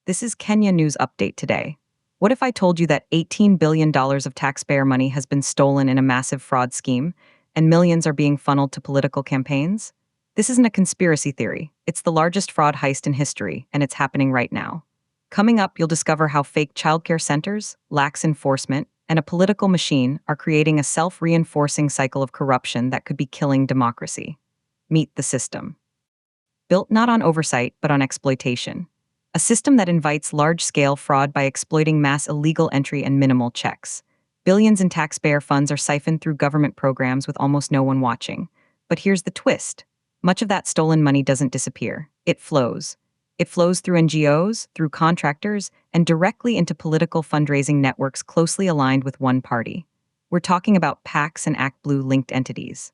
This is Kenya News Update today. What if I told you that $18 billion of taxpayer money has been stolen in a massive fraud scheme, and millions are being funneled to political campaigns? This isn't a conspiracy theory. It's the largest fraud heist in history, and it's happening right now. Coming up, you'll discover how fake childcare centers, lax enforcement, and a political machine are creating a self-reinforcing cycle of corruption that could be killing democracy. Meet the system. Built not on oversight, but on exploitation. A system that invites large-scale fraud by exploiting mass illegal entry and minimal checks. Billions in taxpayer funds are siphoned through government programs with almost no one watching. But here's the twist. Much of that stolen money doesn't disappear. It flows. It flows through NGOs, through contractors, and directly into political fundraising networks closely aligned with one party. We're talking about PACs and ActBlue-linked entities.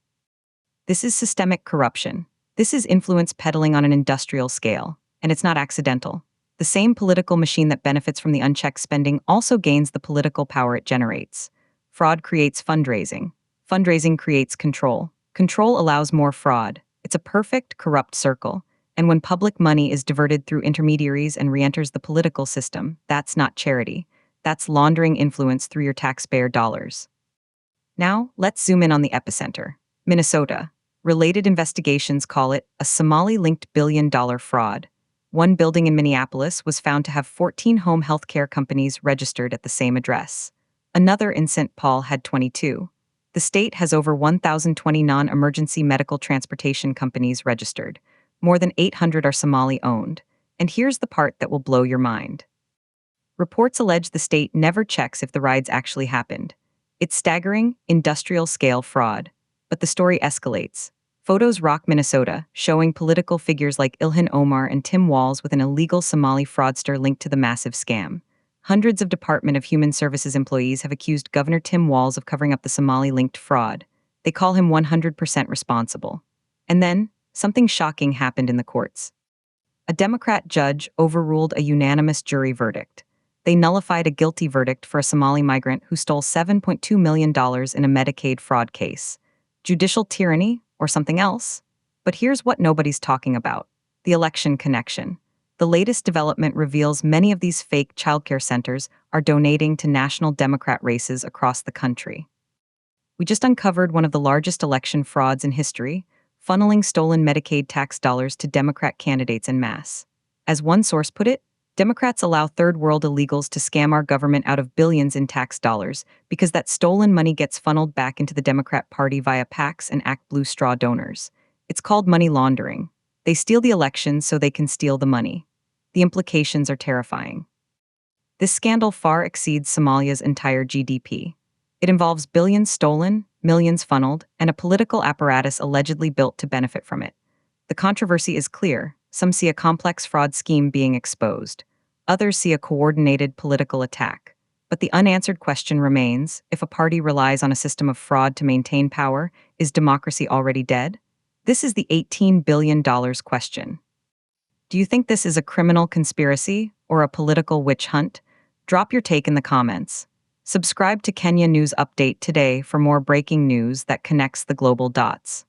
This is systemic corruption. This is influence peddling on an industrial scale, and it's not accidental. The same political machine that benefits from the unchecked spending also gains the political power it generates. Fraud creates fundraising. Fundraising creates control. Control allows more fraud. It's a perfect, corrupt circle. And when public money is diverted through intermediaries and re-enters the political system, that's not charity. That's laundering influence through your taxpayer dollars. Now, let's zoom in on the epicenter, Minnesota. Related investigations call it a Somali-linked billion-dollar fraud. One building in Minneapolis was found to have 14 home health care companies registered at the same address. Another in St. Paul had 22. The state has over 1,020 non-emergency medical transportation companies registered. More than 800 are Somali-owned. And here's the part that will blow your mind. Reports allege the state never checks if the rides actually happened. It's staggering, industrial-scale fraud. But the story escalates. Photos rock Minnesota, showing political figures like Ilhan Omar and Tim Walz with an illegal Somali fraudster linked to the massive scam. Hundreds of Department of Human Services employees have accused Governor Tim Walz of covering up the Somali-linked fraud. They call him 100% responsible. And then, something shocking happened in the courts. A Democrat judge overruled a unanimous jury verdict. They nullified a guilty verdict for a Somali migrant who stole $7.2 million in a Medicaid fraud case. Judicial tyranny or something else? But here's what nobody's talking about: the election connection. The latest development reveals many of these fake childcare centers are donating to national Democrat races across the country. We just uncovered one of the largest election frauds in history, funneling stolen Medicaid tax dollars to Democrat candidates en masse. As one source put it, Democrats allow third-world illegals to scam our government out of billions in tax dollars because that stolen money gets funneled back into the Democrat Party via PACs and ActBlue straw donors. It's called money laundering. They steal the elections so they can steal the money. The implications are terrifying. This scandal far exceeds Somalia's entire GDP. It involves billions stolen, millions funneled, and a political apparatus allegedly built to benefit from it. The controversy is clear. Some see a complex fraud scheme being exposed. Others see a coordinated political attack. But the unanswered question remains: if a party relies on a system of fraud to maintain power, is democracy already dead? This is the $18 billion question. Do you think this is a criminal conspiracy or a political witch hunt? Drop your take in the comments. Subscribe to Kenya News Update today for more breaking news that connects the global dots.